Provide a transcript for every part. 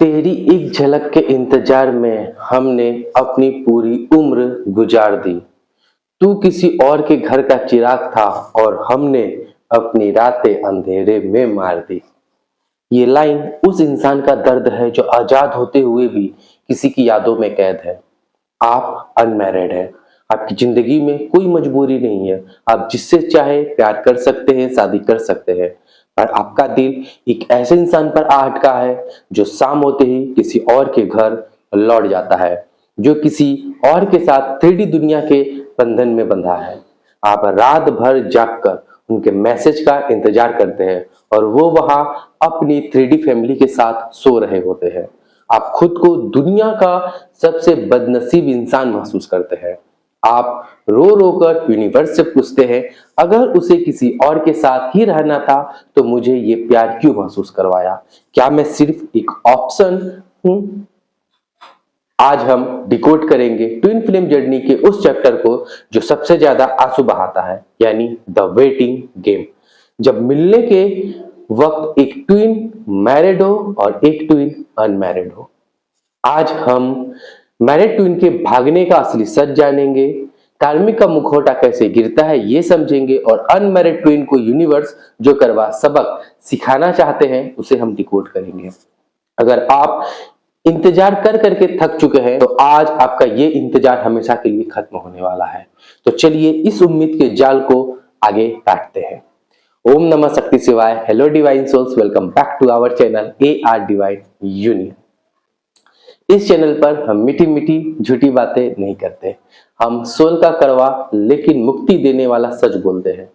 तेरी एक झलक के इंतजार में हमने अपनी पूरी उम्र गुजार दी। तू किसी और के घर का चिराग था और हमने अपनी रातें अंधेरे में मार दी। ये लाइन उस इंसान का दर्द है जो आजाद होते हुए भी किसी की यादों में कैद है। आप अनमैरिड हैं, आपकी जिंदगी में कोई मजबूरी नहीं है, आप जिससे चाहे प्यार कर सकते हैं, शादी कर सकते हैं। पर आपका दिल एक ऐसे इंसान पर आ अटका है जो शाम होते ही किसी और के घर लौट जाता है, जो किसी और के साथ 3D दुनिया के बंधन में बंधा है। आप रात भर जागकर उनके मैसेज का इंतजार करते हैं और वो वहां अपनी 3D फैमिली के साथ सो रहे होते हैं। आप खुद को दुनिया का सबसे बदनसीब इंसान महसूस करते हैं। आप रो रो कर यूनिवर्स से पूछते हैं, अगर उसे किसी और के साथ ही रहना था तो मुझे ये प्यार क्यों महसूस करवाया? क्या मैं सिर्फ एक ऑप्शन हूं? आज हम डिकोड करेंगे ट्विन फ्लेम जर्नी के उस चैप्टर को जो सबसे ज्यादा आंसू बहाता है, यानी द वेटिंग गेम। जब मिलने के वक्त एक ट्विन मैरिड हो और एक ट्विन अनमैरिड हो। आज हम मैरिड ट्विन के भागने का असली सच जानेंगे, कार्मिक का मुखौटा कैसे गिरता है ये समझेंगे और अनमैरिड ट्विन को यूनिवर्स जो करवा सबक सिखाना चाहते हैं उसे हम डिकोड करेंगे। अगर आप इंतजार कर करके थक चुके हैं तो आज आपका ये इंतजार हमेशा के लिए खत्म होने वाला है। तो चलिए इस उम्मीद के जाल को आगे काटते हैं। ओम नमः शक्ति शिवाय। Hello divine souls, welcome back to our channel AR divine union. इस चैनल पर हम मीठी मीठी झूठी बातें नहीं करते, हम सोल का कड़वा लेकिन मुक्ति देने वाला सच बोलते हैं।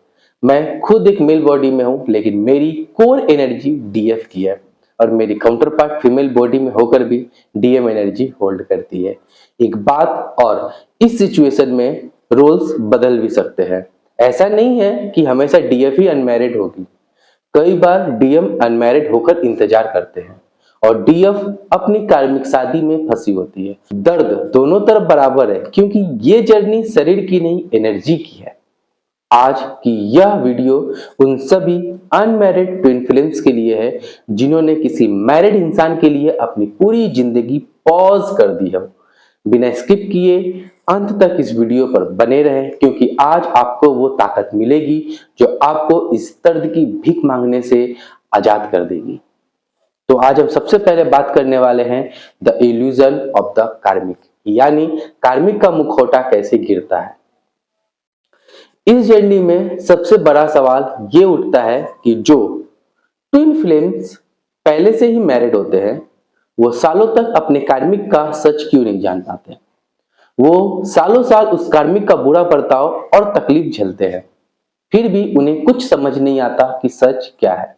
मैं खुद एक मेल बॉडी में हूं, लेकिन मेरी कोर एनर्जी DF की है और मेरी काउंटर पार्ट फीमेल बॉडी में होकर भी DM एनर्जी होल्ड करती है। एक बात और, इस सिचुएशन में रोल्स बदल भी सकते हैं। ऐसा नहीं है कि हमेशा DF ही अनमैरिड होगी। कई बार DM अनमैरिड होकर इंतजार करते हैं और DF अपनी कार्मिक शादी में फंसी होती है। दर्द दोनों तरफ बराबर है क्योंकि ये जर्नी शरीर की नहीं एनर्जी की है। आज की यह वीडियो उन सभी अनमैरिड ट्विन फ्लेम्स के लिए है जिन्होंने किसी मैरिड इंसान के लिए अपनी पूरी जिंदगी पॉज कर दी है। बिना स्किप किए अंत तक इस वीडियो पर बने रहें, क्योंकि आज आपको वो ताकत मिलेगी जो आपको इस दर्द की भीख मांगने से आजाद कर देगी। तो आज हम सबसे पहले बात करने वाले हैं द इल्यूजन ऑफ द कार्मिक, यानी कार्मिक का मुखौटा कैसे गिरता है। इस जर्नी में सबसे बड़ा सवाल ये उठता है कि जो ट्विन फ्लेम्स पहले से ही मैरिड होते हैं वो सालों तक अपने कार्मिक का सच क्यों नहीं जान पाते। वो सालों साल उस कार्मिक का बुरा बर्ताव और तकलीफ झेलते हैं, फिर भी उन्हें कुछ समझ नहीं आता कि सच क्या है।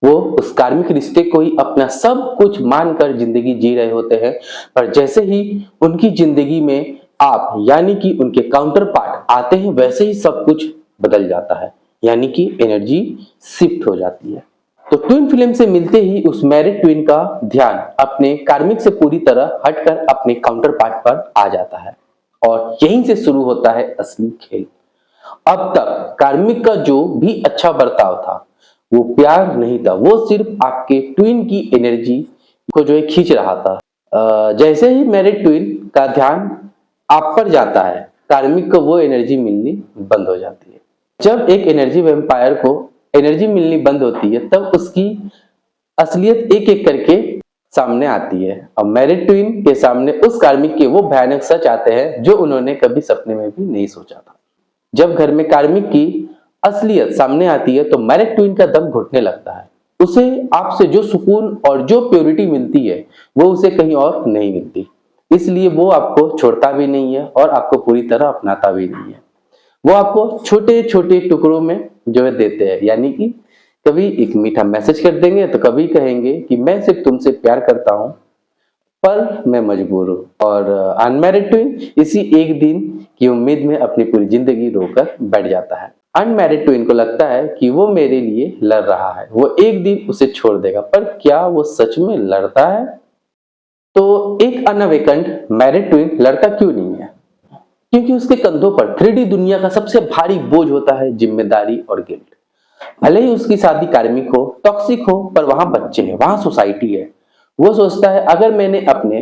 वो उस कार्मिक रिश्ते को ही अपना सब कुछ मानकर जिंदगी जी रहे होते हैं, पर जैसे ही उनकी जिंदगी में आप यानी कि उनके काउंटर पार्ट आते हैं वैसे ही सब कुछ बदल जाता है, यानी कि एनर्जी शिफ्ट हो जाती है। तो ट्विन फ्लेम से मिलते ही उस मैरिड ट्विन का ध्यान अपने कार्मिक से पूरी तरह हटकर अपने काउंटर पार्ट पर आ जाता है और यहीं से शुरू होता है असली खेल। अब तक कार्मिक का जो भी अच्छा बर्ताव था वो प्यार नहीं था, वो सिर्फ आपके ट्विन की एनर्जी को जो है खींच रहा था। जैसे ही मैरिड ट्विन का ध्यान आप पर जाता है, कार्मिक को वो एनर्जी मिलनी बंद हो जाती है। जब एक एनर्जी वैम्पायर को एनर्जी मिलनी बंद होती है तब उसकी असलियत एक एक करके सामने आती है। अब मैरिड ट्विन के सामने उस कार्मिक के वो भयानक सच आते हैं जो उन्होंने कभी सपने में भी नहीं सोचा था। जब घर में कार्मिक की असलियत सामने आती है तो मैरिड ट्विन का दम घुटने लगता है। उसे आपसे जो सुकून और जो प्योरिटी मिलती है वो उसे कहीं और नहीं मिलती, इसलिए वो आपको छोड़ता भी नहीं है और आपको पूरी तरह अपनाता भी नहीं है। वो आपको छोटे छोटे टुकड़ों में जो है देते हैं, यानी कि कभी एक मीठा मैसेज कर देंगे तो कभी कहेंगे कि मैं सिर्फ तुमसे प्यार करता हूं पर मैं मजबूर हूं। और अनमैरिड ट्विन इसी एक दिन की उम्मीद में अपनी पूरी जिंदगी रोकर बैठ जाता है। अनमैरिड ट्विन को लगता है कि वो मेरे लिए लड़ रहा है, वो एक दिन उसे छोड़ देगा, पर क्या वो सच में लड़ता है? तो एक अनअवेकन्ड मैरिड ट्विन लड़ता क्यों नहीं है? क्योंकि उसके कंधों पर 3D दुनिया का सबसे भारी बोझ होता है जिम्मेदारी और गिल्ट। भले ही उसकी शादी कार्मिक हो, टॉक्सिक हो, पर वहां बच्चे हैं, वहां सोसाइटी है। वो सोचता है अगर मैंने अपने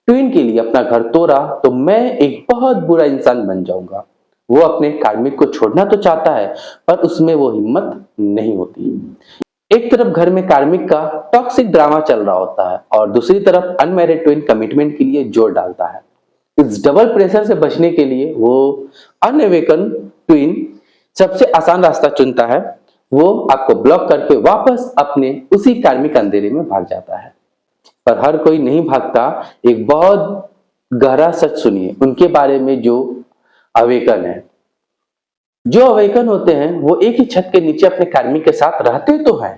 ट्विन के लिए अपना घर तोड़ा तो मैं एक बहुत बुरा इंसान बन जाऊंगा। वो अपने कार्मिक को छोड़ना तो चाहता है पर उसमें वो हिम्मत नहीं होती। एक तरफ घर में कार्मिक का टॉक्सिक ड्रामा चल रहा होता है और दूसरी तरफ अनमैरिड ट्विन कमिटमेंट के लिए जोर डालता है। इस डबल प्रेशर से बचने के लिए वो अनअवेकन ट्विन सबसे आसान रास्ता चुनता है। वो आपको ब्लॉक करके वापस अपने उसी कार्मिक अंधेरे में भाग जाता है। पर हर कोई नहीं भागता। एक बहुत गहरा सच सुनिए उनके बारे में जो अवेकन है। जो अवेकन होते हैं वो एक ही छत के नीचे अपने कार्मिक के साथ रहते तो हैं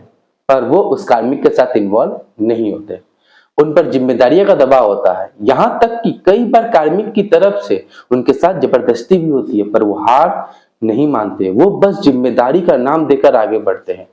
पर वो उस कार्मिक के साथ इन्वॉल्व नहीं होते। उन पर जिम्मेदारियों का दबाव होता है, यहाँ तक कि कई बार कार्मिक की तरफ से उनके साथ जबरदस्ती भी होती है पर वो हार नहीं मानते। वो बस जिम्मेदारी का नाम देकर आगे बढ़ते हैं।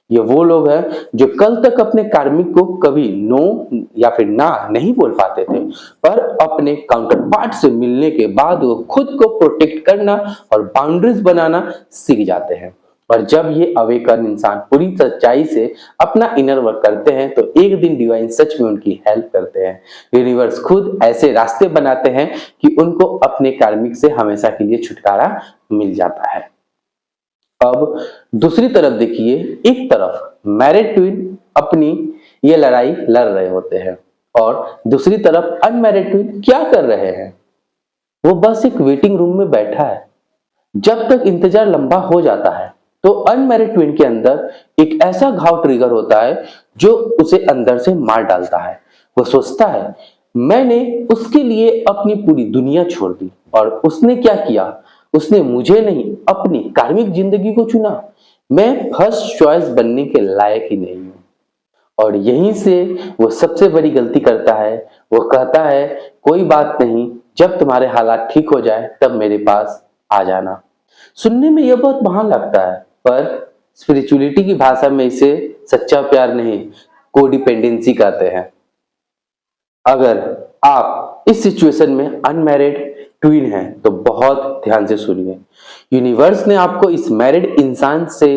ये वो लोग हैं जो कल तक अपने कार्मिक को कभी नो या फिर ना नहीं बोल पाते थे पर अपने काउंटर पार्ट से मिलने के बाद वो खुद को प्रोटेक्ट करना और बाउंड्रीज बनाना सीख जाते हैं। और जब ये अवेकन इंसान पूरी सच्चाई से अपना इनर वर्क करते हैं तो एक दिन डिवाइन सच में उनकी हेल्प करते हैं। यूनिवर्स खुद ऐसे रास्ते बनाते हैं कि उनको अपने कार्मिक से हमेशा के लिए छुटकारा मिल जाता है। अब दूसरी तरफ देखिए, एक तरफ मैरिड ट्विन अपनी ये लड़ाई लड़ रहे होते हैं और दूसरी तरफ अनमैरिड ट्विन क्या कर रहे हैं? वो बस एक वेटिंग रूम में बैठा है। जब तक इंतजार लंबा हो जाता है तो अनमैरिड ट्विन के अंदर एक ऐसा घाव ट्रिगर होता है जो उसे अंदर से मार डालता है। वो सोचता है मैंने उसके लिए अपनी पूरी दुनिया छोड़ दी और उसने क्या किया? उसने मुझे नहीं अपनी कार्मिक जिंदगी को चुना। मैं फर्स्ट चॉइस बनने के लायक ही नहीं हूं। और यहीं से वो सबसे बड़ी गलती करता है। वो कहता है कोई बात नहीं, जब तुम्हारे हालात ठीक हो जाए तब मेरे पास आ जाना। सुनने में यह बहुत महान लगता है पर स्पिरिचुअलिटी की भाषा में इसे सच्चा प्यार नहीं, कोडिपेंडेंसी कहते हैं। अगर आप इस सिचुएशन में अनमैरिड ट्विन हैं तो बहुत ध्यान से सुनिए। यूनिवर्स ने आपको इस मैरिड इंसान से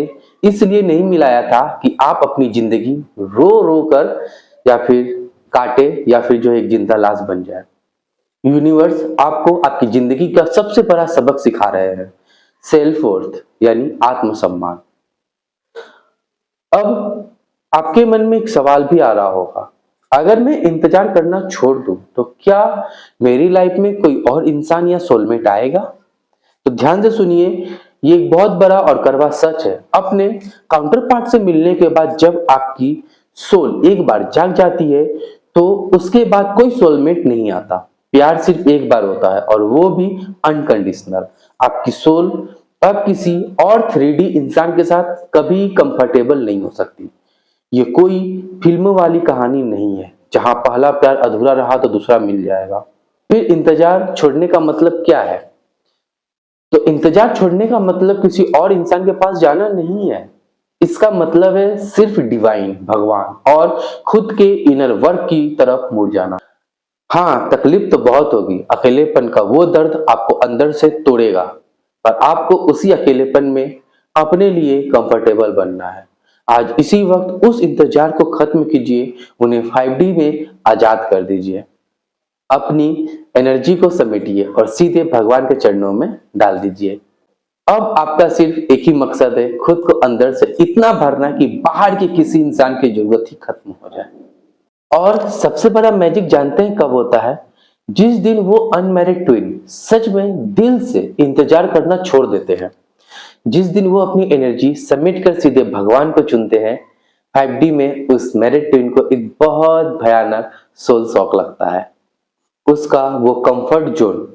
इसलिए नहीं मिलाया था कि आप अपनी जिंदगी रो रो कर या फिर काटे या फिर जो एक जिंदा लाश बन जाए। यूनिवर्स आपको आपकी जिंदगी का सबसे बड़ा सबक सिखा रहे हैं, सेल्फ वर्थ यानी आत्मसम्मान। अब आपके मन में एक सवाल भी आ रहा होगा, अगर मैं इंतजार करना छोड़ दूं तो क्या मेरी लाइफ में कोई और इंसान या सोलमेट आएगा? तो ध्यान से सुनिए, ये एक बहुत बड़ा और कड़वा सच है। अपने काउंटर पार्ट से मिलने के बाद जब आपकी सोल एक बार जाग जाती है तो उसके बाद कोई सोलमेट नहीं आता। प्यार सिर्फ एक बार होता है और वो भी अनकंडीशनल। आपकी सोल अब किसी और 3D इंसान के साथ कभी कंफर्टेबल नहीं हो सकती। ये कोई फिल्म वाली कहानी नहीं है जहां पहला प्यार अधूरा रहा तो दूसरा मिल जाएगा। फिर इंतजार छोड़ने का मतलब क्या है? तो इंतजार छोड़ने का मतलब किसी और इंसान के पास जाना नहीं है। इसका मतलब है सिर्फ डिवाइन, भगवान और खुद के इनर वर्क की तरफ मुड़ जाना। हाँ, तकलीफ तो बहुत होगी। अकेलेपन का वो दर्द आपको अंदर से तोड़ेगा पर आपको उसी अकेलेपन में अपने लिए कंफर्टेबल बनना है। आज इसी वक्त उस इंतजार को खत्म कीजिए, उन्हें 5D में आजाद कर दीजिए। अपनी एनर्जी को समेटिए और सीधे भगवान के चरणों में डाल दीजिए। अब आपका सिर्फ एक ही मकसद है, खुद को अंदर से इतना भरना कि बाहर के किसी इंसान की जरूरत ही खत्म हो जाए। और सबसे बड़ा मैजिक जानते हैं कब होता है? जिस दिन वो अनमैरिड ट्विन सच में दिल से इंतजार करना छोड़ देते हैं। जिस दिन वो अपनी एनर्जी समेट कर सीधे भगवान को चुनते हैं। 5D में उस मैरिड ट्विन को एक बहुत भयानक सोल शॉक लगता है। उसका वो कंफर्ट जोन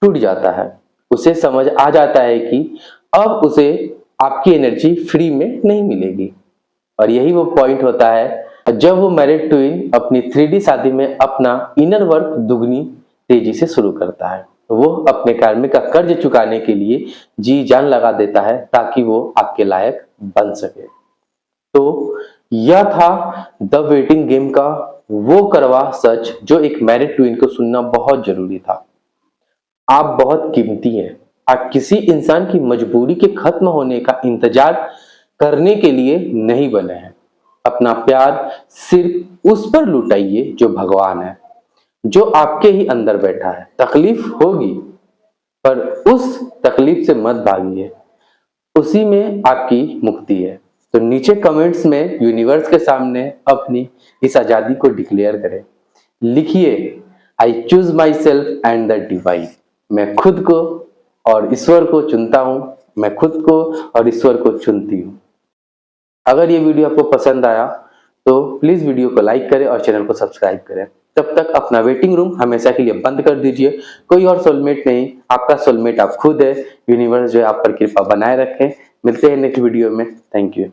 टूट जाता है। उसे समझ आ जाता है कि अब उसे आपकी एनर्जी फ्री में नहीं मिलेगी। और यही वो पॉइंट होता है जब वो मैरिड ट्विन अपनी 3D शादी में अपना इनर वर्क दुगनी तेजी से शुरू करता है। वो अपने कार्मिक का कर्ज चुकाने के लिए जी जान लगा देता है ताकि वो आपके लायक बन सके। तो यह था द वेटिंग गेम का वो कड़वा सच जो एक मैरिड ट्विन को सुनना बहुत जरूरी था। आप बहुत कीमती हैं। आप किसी इंसान की मजबूरी के खत्म होने का इंतजार करने के लिए नहीं बने हैं। अपना प्यार सिर्फ उस पर लुटाइए जो भगवान है, जो आपके ही अंदर बैठा है। तकलीफ होगी पर उस तकलीफ से मत भागिए, उसी में आपकी मुक्ति है। तो नीचे कमेंट्स में यूनिवर्स के सामने अपनी इस आजादी को डिक्लेयर करें। लिखिए, I choose my self and the divine. मैं खुद को और ईश्वर को चुनता हूं, मैं खुद को और ईश्वर को चुनती हूं। अगर ये वीडियो आपको पसंद आया तो प्लीज वीडियो को लाइक करें और चैनल को सब्सक्राइब करें। तब तक अपना वेटिंग रूम हमेशा के लिए बंद कर दीजिए। कोई और सोलमेट नहीं, आपका सोलमेट आप खुद है। यूनिवर्स जो है आप पर कृपा बनाए रखें। मिलते हैं नेक्स्ट वीडियो में। Thank you.